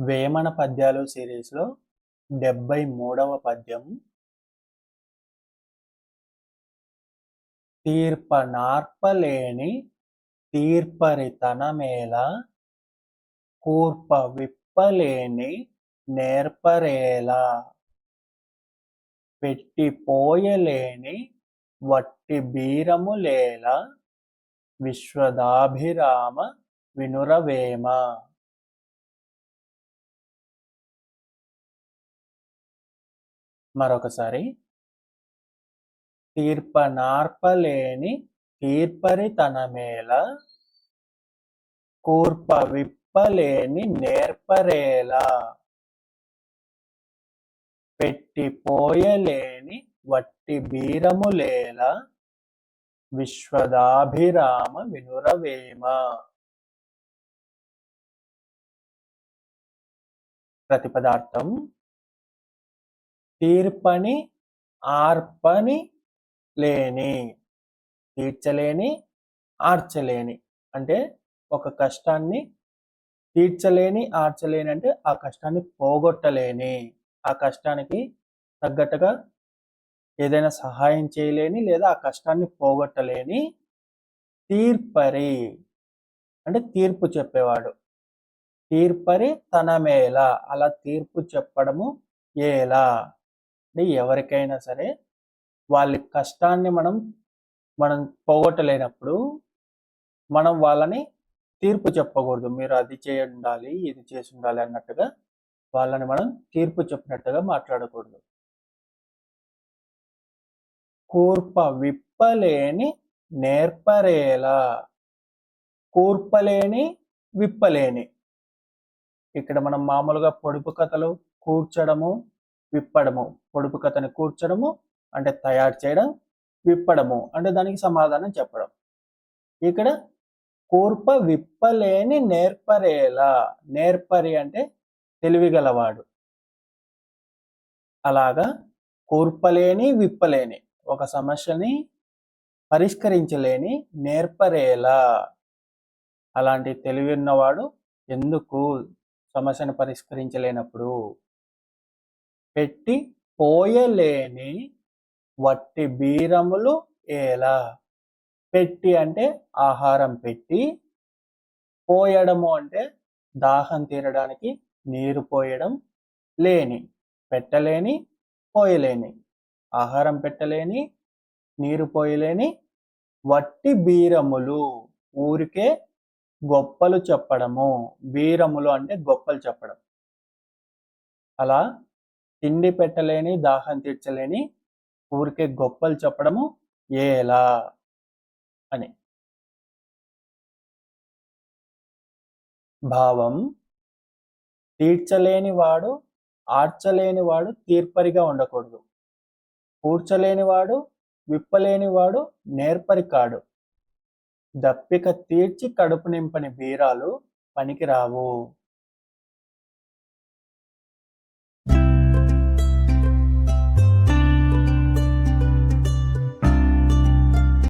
వేమన పద్యాలు సిరీస్లో 73వ పద్యం. తీర్పనార్పలేని తీర్పరితనమేల కూర్ప విప్పలేని నేర్పరేలా పెట్టిపోయలేని వట్టి బీరములేల విశ్వదాభిరామ వినురవేమ. మరొకసారి. తీర్పనార్పలేని తీర్పరితనమేల కూర్ప విప్పలేని నేర్పరేలా పెట్టిపోయలేని వట్టి బీరములేల విశ్వదాభిరామ వినురవేమ. ప్రతిపదార్థం. తీర్పని ఆర్పని లేని, తీర్చలేని ఆర్చలేని అంటే ఒక కష్టాన్ని తీర్చలేని ఆర్చలేని అంటే ఆ కష్టాన్ని పోగొట్టలేని, ఆ కష్టానికి తగ్గట్టుగా ఏదైనా సహాయం చేయలేని లేదా ఆ కష్టాన్ని పోగొట్టలేని. తీర్పరి అంటే తీర్పు చెప్పేవాడు. తీర్పరి తనమేల అలా తీర్పు చెప్పడము ఎలా అంటే ఎవరికైనా సరే వాళ్ళ కష్టాన్ని మనం పోగొట్టలేనప్పుడు మనం వాళ్ళని తీర్పు చెప్పకూడదు. మీరు అది చేయి ఉండాలి, ఇది చేసి ఉండాలి అన్నట్టుగా వాళ్ళని మనం తీర్పు చెప్పినట్టుగా మాట్లాడకూడదు. కూర్ప విప్పలేని నేర్పరేలా, కూర్పలేని విప్పలేని. ఇక్కడ మనం మామూలుగా పొడుపు కథలు కూర్చడము విప్పడము, పొడుపు కథని కూర్చడము అంటే తయారు చేయడం, విప్పడము అంటే దానికి సమాధానం చెప్పడం. ఇక్కడ కూర్ప విప్పలేని నేర్పరేలా, నేర్పరి అంటే తెలివిగలవాడు. అలాగా కూర్పలేని విప్పలేని ఒక సమస్యని పరిష్కరించలేని నేర్పరేలా, అలాంటి తెలివి ఉన్నవాడు ఎందుకు సమస్యను పరిష్కరించలేనప్పుడు. పెట్టి పోయలేని వట్టి బీరములు ఎలా. పెట్టి అంటే ఆహారం పెట్టి, పోయడము అంటే దాహం తీరడానికి నీరు పోయడం, లేని పెట్టలేని పోయలేని, ఆహారం పెట్టలేని నీరు పోయలేని వట్టి బీరములు ఊరికే గొప్పలు చెప్పడము. బీరములు అంటే గొప్పలు చెప్పడం. అలా తిండి పెట్టలేని దాహం తీర్చలేని ఊరికే గొప్పలు చెప్పడము ఎలా అని. భావం. తీర్చలేని వాడు ఆర్చలేని వాడు తీర్పరిగా ఉండకూడదు. కూర్చలేని వాడు విప్పలేని వాడు నేర్పరి కాడు. దప్పిక తీర్చి కడుపు నింపని బీరాలు పనికిరావు.